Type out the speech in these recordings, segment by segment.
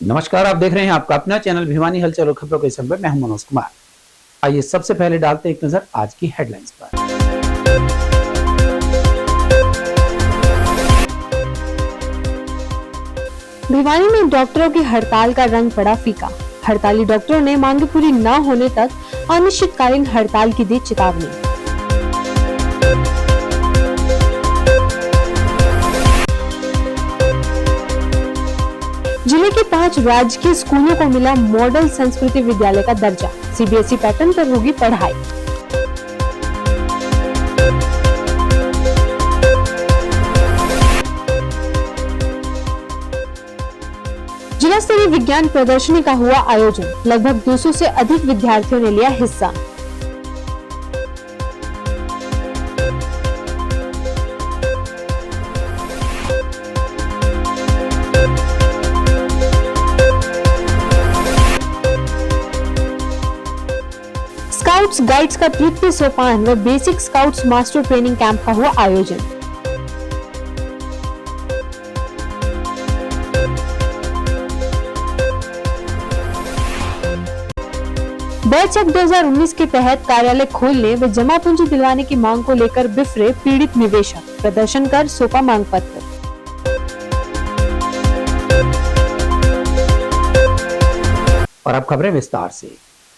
नमस्कार, आप देख रहे हैं आपका अपना चैनल भिवानी हलचल और खबरों के संग में मैं हूं मनोज कुमार। आइए सबसे पहले डालते हैं एक नजर आज की हेडलाइंस पर। भिवानी में डॉक्टरों की हड़ताल का रंग पड़ा फीका। हड़ताली डॉक्टरों ने मांगे पूरी न होने तक अनिश्चितकालीन हड़ताल की दी चेतावनी। जिले के 5 राजकीय स्कूलों को मिला मॉडल संस्कृति विद्यालय का दर्जा। सीबीएसई पैटर्न पर होगी पढ़ाई। जिला स्तरीय विज्ञान प्रदर्शनी का हुआ आयोजन। लगभग 200 से अधिक विद्यार्थियों ने लिया हिस्सा। स्काउट्स गाइड्स का तृतीय सोपान व basic scouts master training camp का हुआ आयोजन। बैचअप 2019 के तहत कार्यालय खोलने व जमा पूंजी दिलवाने की मांग को लेकर बिफरे पीड़ित निवेशक। प्रदर्शन कर सौंपा मांग पत्र। और अब खबरें विस्तार से।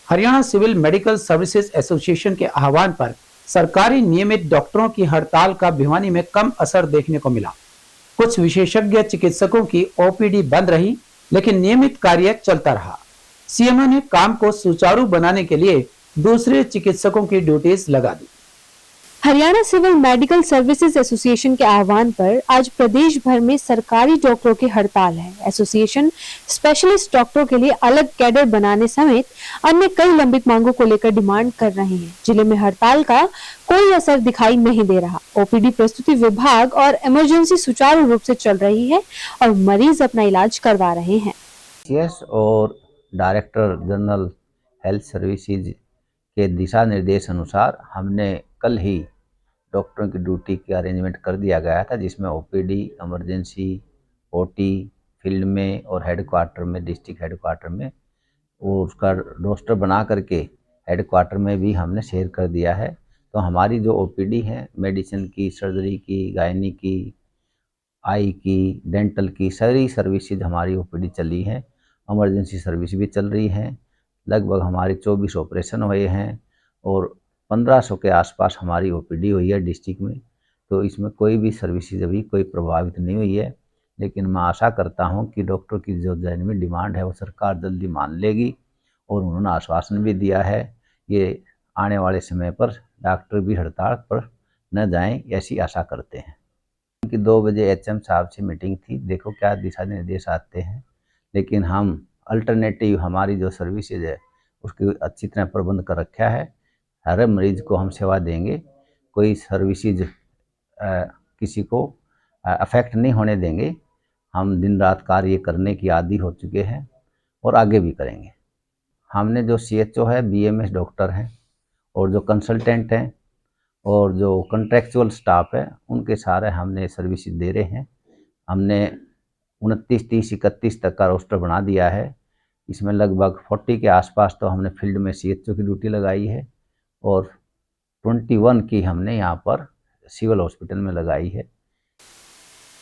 Haryana civil medical services association के आह्वान पर सरकारी नियमित डॉक्टरों की हड़ताल का भिवानी में कम असर देखने को मिला। कुछ विशेषज्ञ चिकित्सकों की ओपीडी बंद रही, लेकिन नियमित कार्य चलता रहा। सीएमओ ने काम को सुचारू बनाने के लिए दूसरे चिकित्सकों की ड्यूटीज लगा दी। Haryana civil medical services association के आह्वान पर आज प्रदेश भर में सरकारी डॉक्टरों की हड़ताल है। एसोसिएशन स्पेशलिस्ट डॉक्टरों के लिए अलग कैडर बनाने समेत अन्य कई लंबित मांगों को लेकर डिमांड कर रहे हैं। जिले में हड़ताल का कोई असर दिखाई नहीं दे रहा। ओपीडी प्रस्तुति विभाग और इमरजेंसी सुचारू रूप से चल रही है और मरीज अपना इलाज करवा रहे हैं। और डायरेक्टर जनरल हेल्थ सर्विसेज के दिशा निर्देश अनुसार हमने कल ही डॉक्टरों की ड्यूटी की अरेंजमेंट कर दिया गया था, जिसमें ओपीडी, इमरजेंसी, ओटी फील्ड में और हेडक्वार्टर में, डिस्ट्रिक्ट हेडक्वार्टर में, और उसका रोस्टर बना करके हेडक्वार्टर में भी हमने शेयर कर दिया है। तो हमारी जो ओपीडी है, मेडिसिन की, सर्जरी की, गायनी की, आई की, डेंटल की, सारी सर्विसेज हमारी ओपीडी चली है। इमरजेंसी सर्विस भी चल रही है। लगभग हमारे 24 ऑपरेशन हुए हैं और 1500 के आसपास हमारी ओपीडी हुई है डिस्ट्रिक्ट में। तो इसमें कोई भी सर्विसेज अभी कोई प्रभावित नहीं हुई है, लेकिन मैं आशा करता हूं कि डॉक्टर की जो जेन्युइन डिमांड है वो सरकार जल्दी मान लेगी, और उन्होंने आश्वासन भी दिया है ये आने वाले समय पर डॉक्टर भी हड़ताल पर न जाएं, ऐसी आशा करते हैं। कि 2 बजे एचएम साहब से मीटिंग थी, देखो क्या दिशा निर्देश आते हैं, लेकिन हम अल्टरनेटिव हमारी जो सर्विसेज है उसकी अच्छी तरह प्रबंध कर रखा है। हर मरीज को हम सेवा देंगे, कोई सर्विसेज किसी को अफेक्ट नहीं होने देंगे। हम दिन रात कार्य करने की आदी हो चुके हैं और आगे भी करेंगे। हमने जो सीएचओ है, बीएमएस डॉक्टर हैं, और जो कंसल्टेंट हैं और जो कॉन्ट्रेक्चुअल स्टाफ है, उनके सारे हमने सर्विसेज दे रहे हैं। हमने 29, 30, 31 तक का रोस्टर बना दिया है। इसमें लगभग 40 के आसपास तो हमने फील्ड में सीएचओ की ड्यूटी लगाई है और 21 की हमने यहाँ पर सिविल हॉस्पिटल में लगाई है।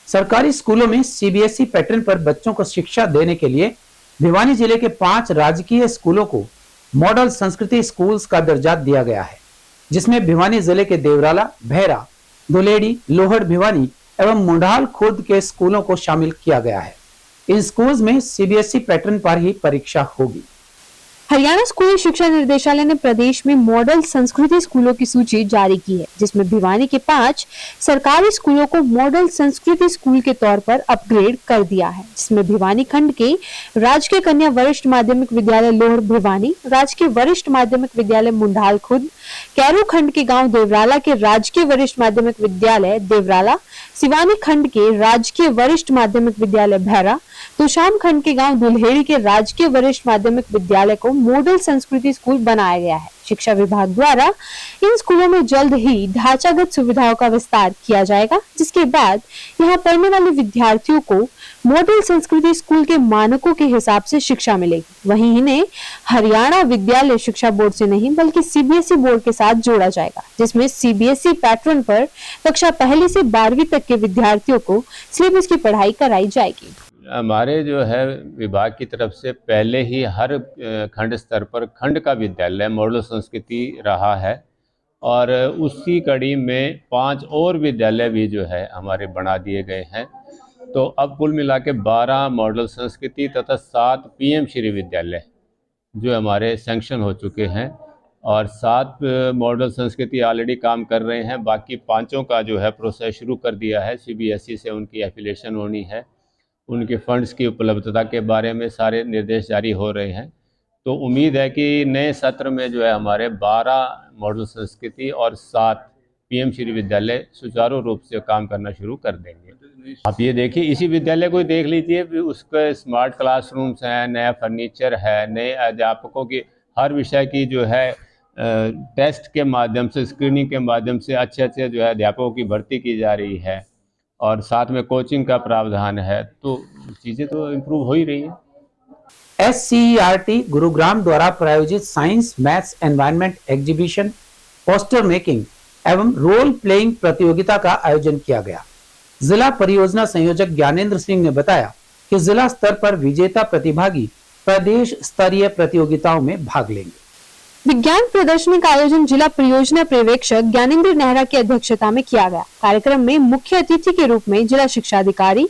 सरकारी स्कूलों में सीबीएसई पैटर्न पर बच्चों को शिक्षा देने के लिए भिवानी जिले के 5 राजकीय स्कूलों को मॉडल संस्कृति स्कूल्स का दर्जा दिया गया है, जिसमें भिवानी जिले के देवराला, भैरा, दुलेड़ी, लोहड़ भिवानी एवं मुंडाल खुर्द के स्कूलों को शामिल किया गया है। इन स्कूल्स में सीबीएसई पैटर्न पर ही परीक्षा होगी। हरियाणा स्कूल शिक्षा निर्देशालय ने प्रदेश में मॉडल संस्कृति स्कूलों की सूची जारी की है, जिसमें भिवानी के 5 सरकारी स्कूलों को मॉडल संस्कृति स्कूल के तौर पर अपग्रेड कर दिया है, जिसमें भिवानी खंड के राजकीय कन्या वरिष्ठ माध्यमिक विद्यालय लोहड़ भिवानी, राजकीय वरिष्ठ माध्यमिक विद्यालय मुंडाल खुर्द, कैरू खंड के गांव देवराला के राजकीय वरिष्ठ माध्यमिक विद्यालय देवराला, सिवानी खंड के राजकीय वरिष्ठ माध्यमिक विद्यालय भैरा, तुशाम खंड के गांव दुल्हेड़ी के राजकीय वरिष्ठ माध्यमिक विद्यालय को मॉडल संस्कृति स्कूल बनाया गया है। शिक्षा विभाग द्वारा इन स्कूलों में जल्द ही ढांचागत सुविधाओं का विस्तार किया जाएगा, जिसके बाद यहां पढ़ने वाले विद्यार्थियों को मॉडल संस्कृति स्कूल के मानकों के हिसाब से शिक्षा मिलेगी। वहीं इन्हें हरियाणा विद्यालय शिक्षा बोर्ड से नहीं बल्कि सीबीएसई बोर्ड के साथ जोड़ा जाएगा, जिसमें सीबीएसई पैटर्न पर कक्षा 1 से 12वीं तक के विद्यार्थियों को सिलेबस की पढ़ाई कराई जाएगी। हमारे जो है विभाग की तरफ से पहले ही हर खंड स्तर पर खंड का विद्यालय मॉडल संस्कृति रहा है और उसी कड़ी में 5 और विद्यालय भी जो है हमारे बना दिए गए हैं। तो अब कुल मिला के 12 मॉडल संस्कृति तथा 7 पीएम श्री विद्यालय जो हमारे सैंक्शन हो चुके हैं और 7 मॉडल संस्कृति ऑलरेडी काम कर रहे हैं। बाकी 5 का जो है प्रोसेस शुरू कर दिया है। सीबीएसई से उनकी एफिलिएशन होनी है, उनके फंड्स की उपलब्धता के बारे में सारे निर्देश जारी हो रहे हैं। तो उम्मीद है कि नए सत्र में जो है हमारे 12 मॉडल संस्कृति और 7 पीएम श्री विद्यालय सुचारू रूप से काम करना शुरू कर देंगे। आप ये देखिए, इसी विद्यालय को देख लीजिए, उसके स्मार्ट क्लासरूम्स हैं, नया फर्नीचर है, नए अध्यापकों की हर विषय की जो है टेस्ट के माध्यम से, स्क्रीनिंग के माध्यम से अच्छे जो है अध्यापकों की भर्ती की जा रही है और साथ में कोचिंग का प्रावधान है। तो चीज़ें तो इम्प्रूव हो ही रही हैं। SCERT गुरुग्राम द्वारा प्रायोजित science maths environment exhibition, poster making एवं रोल प्लेइंग प्रतियोगिता का आयोजन किया गया। जिला परियोजना संयोजक ज्ञानेंद्र सिंह ने बताया कि जिला स्तर पर विजेता प्रतिभागी प्रदेश स्तरीय प्रतियोगिताओं में भाग लेंगे। विज्ञान प्रदर्शनी का आयोजन जिला परियोजना पर्यवेक्षक ज्ञानेंद्र नेहरा की अध्यक्षता में किया गया। कार्यक्रम में मुख्य अतिथि के रूप में जिला शिक्षा अधिकारी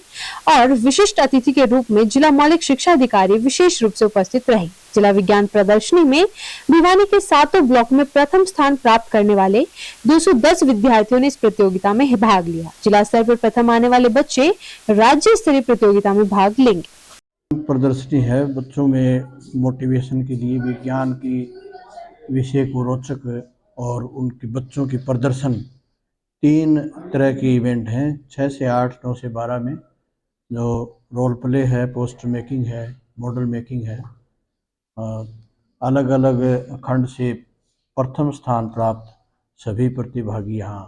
और विशिष्ट अतिथि के रूप में जिला मौलिक शिक्षा अधिकारी विशेष रूप से उपस्थित रहे। जिला विज्ञान प्रदर्शनी में भिवानी के 7 ब्लॉक में प्रथम स्थान प्राप्त करने वाले 210 विद्यार्थियों ने इस प्रतियोगिता में भाग लिया। जिला स्तर पर प्रथम आने वाले बच्चे राज्य स्तरीय प्रतियोगिता में भाग लेंगे। प्रदर्शनी है बच्चों में मोटिवेशन के लिए, विज्ञान की विषय को रोचक और उनके बच्चों की प्रदर्शन 3 तरह के इवेंट हैं, 6 से 8, 9 से 12 में, जो रोल प्ले है, पोस्टर मेकिंग है, मॉडल मेकिंग है। अलग अलग खंड से प्रथम स्थान प्राप्त सभी प्रतिभागी यहाँ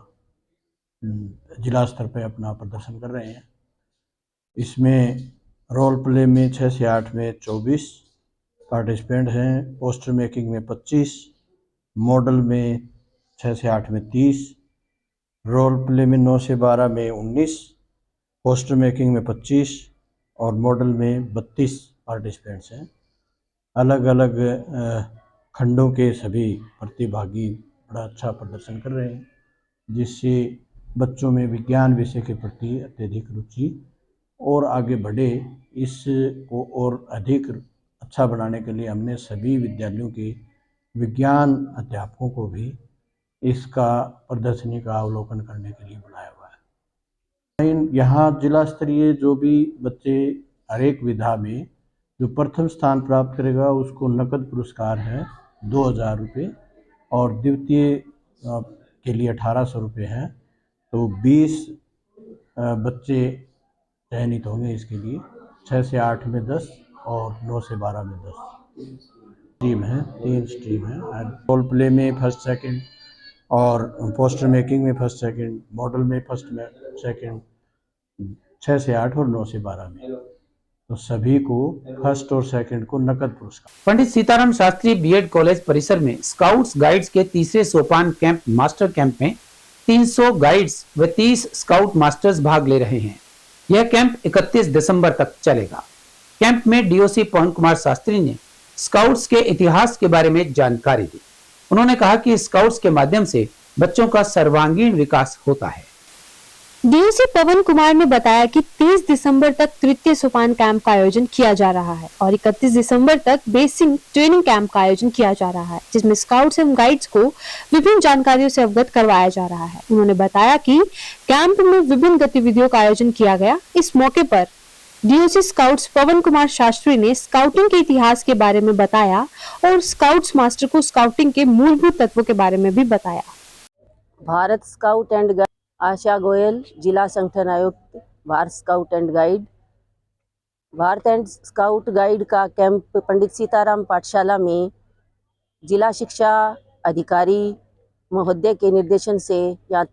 जिला स्तर पर अपना प्रदर्शन कर रहे हैं। इसमें रोल प्ले में 6 से 8 में 24 पार्टिसिपेंट हैं, पोस्टर मेकिंग में 25, मॉडल में 6 से 8 में 30, रोल प्ले में 9 से 12 में 19, पोस्टर मेकिंग में 25 और मॉडल में 32 पार्टिसिपेंट्स हैं। अलग अलग खंडों के सभी प्रतिभागी बड़ा अच्छा प्रदर्शन कर रहे हैं, जिससे बच्चों में विज्ञान विषय के प्रति अत्यधिक रुचि और आगे बढ़े। इसको और अधिक अच्छा बनाने के लिए हमने सभी विद्यालयों के विज्ञान अध्यापकों को भी इसका प्रदर्शनी का अवलोकन करने के लिए बुलाया हुआ है। यहाँ जिला स्तरीय जो भी बच्चे हर एक विधा में जो प्रथम स्थान प्राप्त करेगा उसको नकद पुरस्कार है 2000 रुपये और द्वितीय के लिए 1800 रुपये है। तो 20 बच्चे चयनित होंगे इसके लिए, 6 से 8 में 10 और 9 से 12 में 10 स्ट्रीम है, 3 स्ट्रीम है। रोल प्ले में फर्स्ट सेकंड और पोस्टर मेकिंग में फर्स्ट सेकंड, मॉडल में फर्स्ट सेकंड, 6 से 8 और 9 से 12 में, तो सभी को फर्स्ट और सेकंड को नकद पुरस्कार। पंडित सीताराम शास्त्री बीएड कॉलेज परिसर में स्काउट्स गाइड्स के तीसरे सोपान कैंप मास्टर कैंप में 300 गाइड्स व 30 स्काउट मास्टर्स भाग ले रहे हैं। यह कैंप 31 दिसंबर तक चलेगा। कैंप में डीओसी पवन कुमार शास्त्री ने स्काउट्स के इतिहास के बारे में जानकारी दी। उन्होंने कहा कि स्काउट्स के माध्यम से बच्चों का सर्वांगीण विकास होता है। डीओसी पवन कुमार ने बताया कि 30 दिसंबर तक तृतीय सोपान कैंप का आयोजन किया जा रहा है और 31 दिसंबर तक बेसिक ट्रेनिंग कैंप का आयोजन किया जा रहा है, जिसमें स्काउट्स एवं गाइड्स को विभिन्न जानकारियों से अवगत करवाया जा रहा है। उन्होंने बताया कि कैंप में विभिन्न गतिविधियों का आयोजन किया गया। इस मौके पर डीओसी स्काउट्स पवन कुमार शास्त्री ने स्काउटिंग के इतिहास के बारे में बताया और स्काउट्स मास्टर को स्काउटिंग के मूलभूत तत्वों के बारे में भी बताया। भारत स्काउट एंड गाइड, आशा गोयल, जिला संगठन आयुक्त, Bharat scout and guide. Bharat and scout guide का कैंप पंडित सीताराम पाठशाला में जिला शिक्षा अधिकारी महोदय के निर्देशन से यहाँ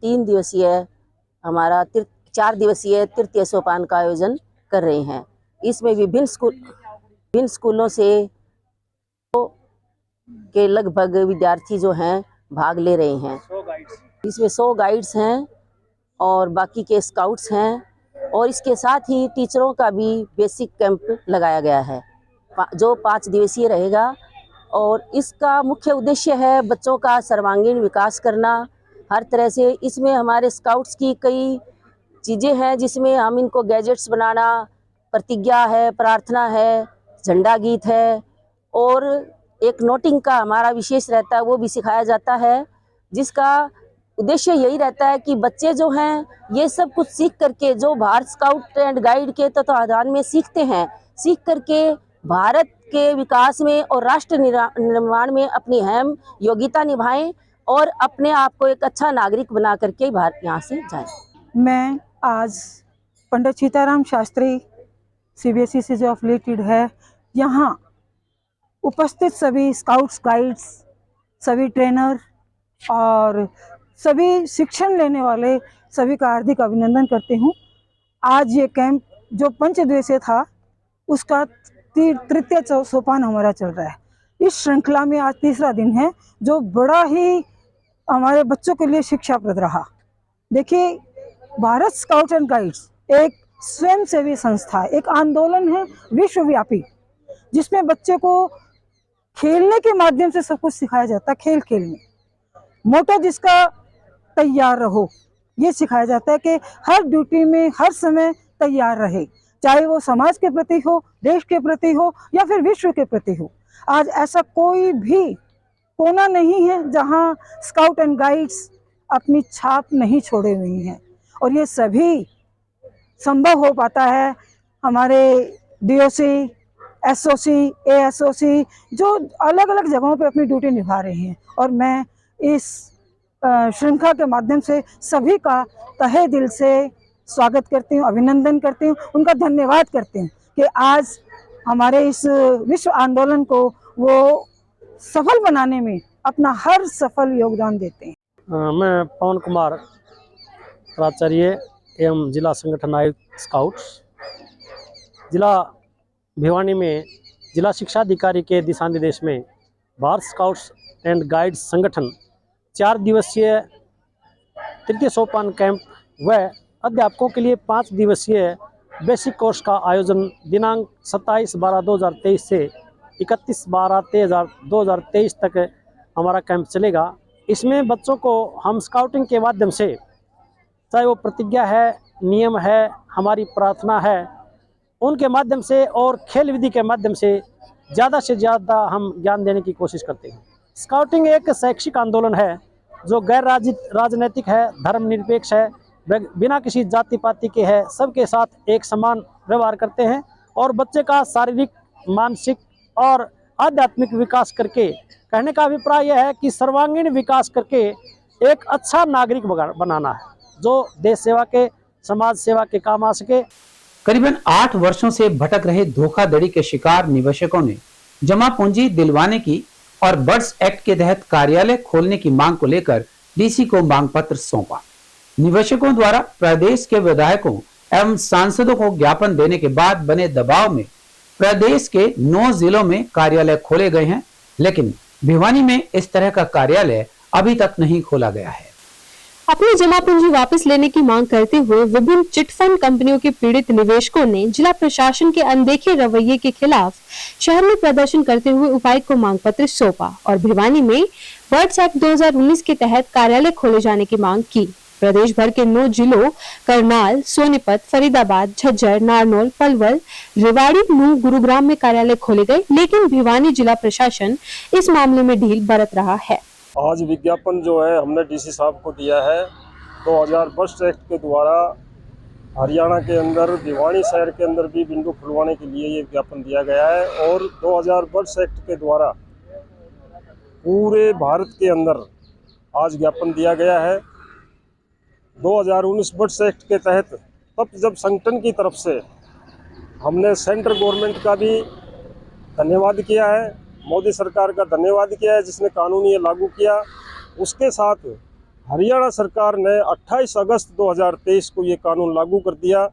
4 दिवसीय तृतीय सोपान का आयोजन कर रहे हैं। इसमें विभिन्न स्कूलों से के लगभग विद्यार्थी जो हैं भाग ले रहे हैं। इसमें 100 गाइड्स हैं और बाकी के स्काउट्स हैं, और इसके साथ ही टीचरों का भी बेसिक कैंप लगाया गया है जो 5 दिवसीय रहेगा। और इसका मुख्य उद्देश्य है बच्चों का सर्वांगीण विकास करना हर तरह से। इसमें हमारे स्काउट्स की कई चीज़ें हैं जिसमें हम इनको गैजेट्स बनाना, प्रतिज्ञा है, प्रार्थना है, झंडा गीत है, और एक नोटिंग का हमारा विशेष रहता है, वो भी सिखाया जाता है, जिसका उद्देश्य यही रहता है कि बच्चे जो हैं ये सब कुछ सीख करके, जो भारत स्काउट एंड गाइड के तत्वाधान में सीखते हैं, सीख करके भारत के विकास में और राष्ट्र निर्माण में अपनी अहम योग्यता निभाएं और अपने आप को एक अच्छा नागरिक बना करके भारत यहाँ से जाएं। मैं आज पंडित सीताराम शास्त्री CBSE से जो एफिलिएटेड है, यहाँ उपस्थित सभी स्काउट्स, गाइड्स, सभी ट्रेनर और सभी शिक्षण लेने वाले सभी का हार्दिक अभिनंदन करती हूँ। आज ये कैंप जो 5 दिवसीय था उसका तृतीय सोपान हमारा चल रहा है। इस श्रृंखला में आज 3रा दिन है जो बड़ा ही हमारे बच्चों के लिए शिक्षाप्रद रहा। देखिए, भारत स्काउट एंड गाइड्स एक स्वयंसेवी संस्था है, एक आंदोलन है विश्वव्यापी, जिसमें बच्चे को खेलने के माध्यम से सब कुछ सिखाया जाता है। खेल खेल में मोटो जिसका तैयार रहो, ये सिखाया जाता है कि हर ड्यूटी में हर समय तैयार रहे, चाहे वो समाज के प्रति हो, देश के प्रति हो या फिर विश्व के प्रति हो। आज ऐसा कोई भी कोना नहीं है जहां स्काउट एंड गाइड्स अपनी छाप नहीं छोड़े हुए हैं, और ये सभी संभव हो पाता है हमारे DOC, SOC, ASOC जो अलग अलग जगहों पे अपनी ड्यूटी निभा रहे हैं। और मैं इस श्रृंखला के माध्यम से सभी का तहे दिल से स्वागत करती हूँ, अभिनंदन करती हूँ, उनका धन्यवाद करती हूँ कि आज हमारे इस विश्व आंदोलन को वो सफल बनाने में अपना हर सफल योगदान देते हैं। मैं पवन कुमार, प्राचार्य एवं जिला संगठन आयुक्त स्काउट्स, जिला भिवानी में जिला शिक्षा अधिकारी के दिशा निर्देश में भारत स्काउट्स एंड गाइड्स संगठन 4 दिवसीय तृतीय सोपान कैंप व अध्यापकों के लिए 5 दिवसीय बेसिक कोर्स का आयोजन दिनांक 27/12/2023 से 31/12/2023 तक हमारा कैंप चलेगा। इसमें बच्चों को हम स्काउटिंग के माध्यम से, चाहे वो प्रतिज्ञा है, नियम है, हमारी प्रार्थना है, उनके माध्यम से और खेल विधि के माध्यम से ज़्यादा हम ज्ञान देने की कोशिश करते हैं। स्काउटिंग एक शैक्षिक आंदोलन है जो गैर राजनीतिक है, धर्मनिरपेक्ष है, बिना किसी जाति पाति के है, सबके साथ एक समान व्यवहार करते हैं और बच्चे का शारीरिक, मानसिक और आध्यात्मिक विकास करके, कहने का अभिप्राय यह है कि सर्वांगीण विकास करके एक अच्छा नागरिक बनाना है जो देश सेवा के, समाज सेवा के काम आ सके। करीबन 8 वर्षों से भटक रहे धोखाधड़ी के शिकार निवेशकों ने जमा पूंजी दिलवाने की और बर्ड्स एक्ट के तहत कार्यालय खोलने की मांग को लेकर DC को मांग पत्र सौंपा। निवेशकों द्वारा प्रदेश के विधायकों एवं सांसदों को ज्ञापन देने के बाद बने दबाव में प्रदेश के 9 जिलों में कार्यालय खोले गए हैं, लेकिन भिवानी में इस तरह का कार्यालय अभी तक नहीं खोला गया है। अपनी जमा पूंजी वापस लेने की मांग करते हुए विभिन्न चिटफंड कंपनियों के पीड़ित निवेशकों ने जिला प्रशासन के अनदेखे रवैये के खिलाफ शहर में प्रदर्शन करते हुए उपायुक्त को मांग पत्र सौंपा और भिवानी में बर्ड्स एक्ट 2019 के तहत कार्यालय खोले जाने की मांग की। प्रदेश भर के 9 जिलों करनाल, सोनीपत, फरीदाबाद, झज्जर, नारनौल, पलवल, रेवाड़ी, नूंह, गुरुग्राम में कार्यालय खोले गए, लेकिन भिवानी जिला प्रशासन इस मामले में ढील बरत रहा है। आज विज्ञापन जो है हमने DC साहब को दिया है। 2000 बर्ड्स एक्ट के द्वारा हरियाणा के अंदर, भिवानी शहर के अंदर भी विंडो खुलवाने के लिए ये विज्ञापन दिया गया है और 2000 बर्ड्स एक्ट के द्वारा पूरे भारत के अंदर आज ज्ञापन दिया गया है। 2019 बर्ड्स एक्ट के तहत तब जब संगठन की तरफ से हमने सेंट्रल गवर्नमेंट का भी धन्यवाद किया है, मोदी सरकार का धन्यवाद किया है जिसने कानून ये लागू किया। उसके साथ हरियाणा सरकार ने 28 अगस्त 2023 को ये कानून लागू कर दिया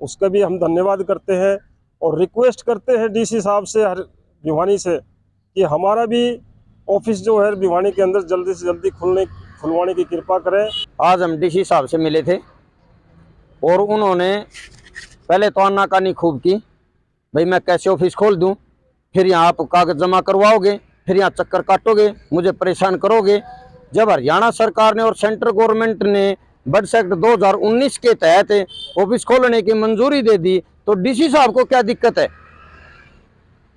उसका भी हम धन्यवाद करते हैं और रिक्वेस्ट करते हैं डीसी साहब से भिवानी से कि हमारा भी ऑफिस जो है भिवानी के अंदर जल्दी से जल्दी खुलवाने की कृपा करें। आज हम डीसी साहब से मिले थे और उन्होंने पहले तो आनाकानी खूब की, भाई मैं कैसे ऑफिस खोल दूं, फिर यहाँ आप कागज जमा करवाओगे, फिर यहाँ चक्कर काटोगे, मुझे परेशान करोगे। जब हरियाणा सरकार ने और सेंट्रल गवर्नमेंट ने बजट एक्ट 2019 के तहत ऑफिस खोलने की मंजूरी दे दी तो डीसी साहब को क्या दिक्कत है?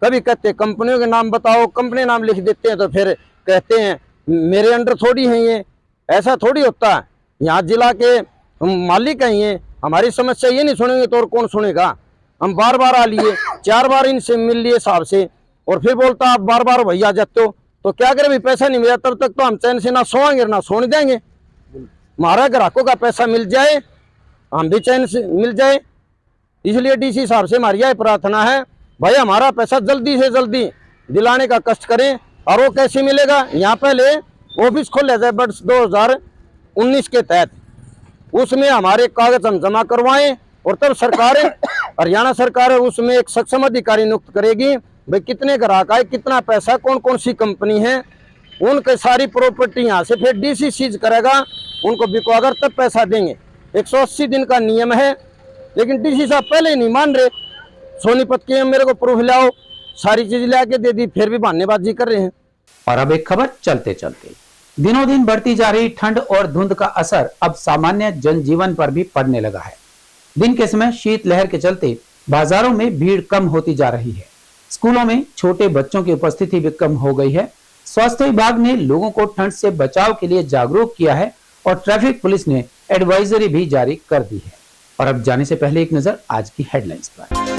कभी कहते कंपनियों के नाम बताओ, कंपनी नाम लिख देते हैं तो फिर कहते हैं मेरे अंडर थोड़ी है ये, ऐसा थोड़ी होता है। यहाँ जिला के मालिक हैं ये, हमारी समस्या ये नहीं सुनेंगे तो और कौन सुनेगा? हम बार बार आ लिए, 4 बार इनसे मिल लिए साहब से, और फिर बोलता आप बार बार भैया जाते हो, तो क्या करें भाई? पैसा नहीं मिला तब तक तो हम चैन से ना सोएंगे ना सोने देंगे। हमारा ग्राहकों का पैसा मिल जाए, हम भी चैन से मिल जाए। इसलिए डीसी साहब से हमारी यह प्रार्थना है, भाई हमारा पैसा जल्दी से जल्दी दिलाने का कष्ट करें। और वो कैसे मिलेगा? यहाँ पहले ऑफिस खोले जाए बजट 2019 के तहत, उसमें हमारे कागज हम जमा करवाएं और तब सरकार हरियाणा सरकार उसमें एक सक्षम अधिकारी नियुक्त करेगी, भाई कितने ग्राहक आए, कितना पैसा, कौन कौन सी कंपनी है, उनके सारी प्रॉपर्टी यहाँ से फिर डीसी सीज करेगा, उनको बिकवागर तब पैसा देंगे। 180 दिन का नियम है, लेकिन डीसी साहब पहले ही नहीं मान रहे। सोनीपत के मेरे को प्रूफ लाओ, सारी चीज ला के दे दी, फिर भी बहानेबाजी कर रहे हैं। और अब एक खबर चलते चलते, दिनों दिन बढ़ती जा रही ठंड और धुंध का असर अब सामान्य जनजीवन पर भी पड़ने लगा है। दिन के समय शीतलहर के चलते बाजारों में भीड़ कम होती जा रही है। स्कूलों में छोटे बच्चों की उपस्थिति भी कम हो गई है। स्वास्थ्य विभाग ने लोगों को ठंड से बचाव के लिए जागरूक किया है और ट्रैफिक पुलिस ने एडवाइजरी भी जारी कर दी है। और अब जाने से पहले एक नजर आज की हेडलाइंस पर।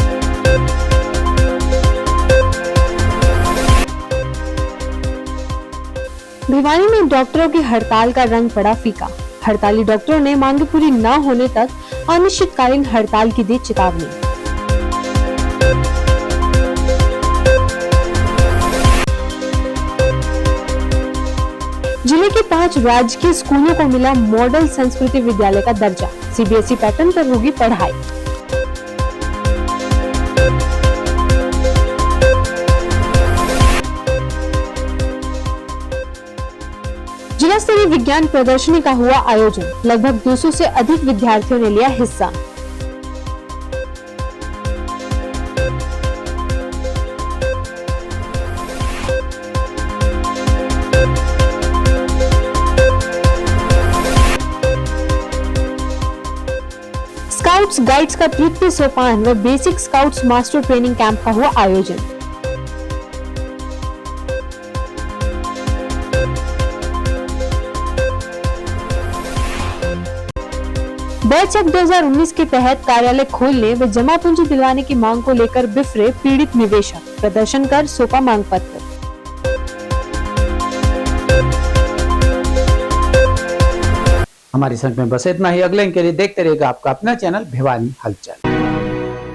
भिवानी में डॉक्टरों की हड़ताल का रंग पड़ा फीका। हड़ताली डॉक्टरों ने मांगे पूरी न होने तक अनिश्चितकालीन हड़ताल की दी चेतावनी। जिले के 5 राजकीय स्कूलों को मिला मॉडल संस्कृति विद्यालय का दर्जा। सीबीएसई पैटर्न पर होगी पढ़ाई। जिला स्तरीय विज्ञान प्रदर्शनी का हुआ आयोजन। लगभग 200 से अधिक विद्यार्थियों ने लिया हिस्सा। स्काउट्स गाइड्स का तृतीय सोपान व basic scouts master training camp का हुआ आयोजन। बजट एक्ट 2019 के तहत कार्यालय खोलने व जमा पूंजी दिलवाने की मांग को लेकर बिफरे पीड़ित निवेशक। प्रदर्शन कर सौंपा मांग पत्र। हमारी संग में बस इतना ही। अगले के लिए देखते रहेगा आपका अपना चैनल भिवानी हलचल।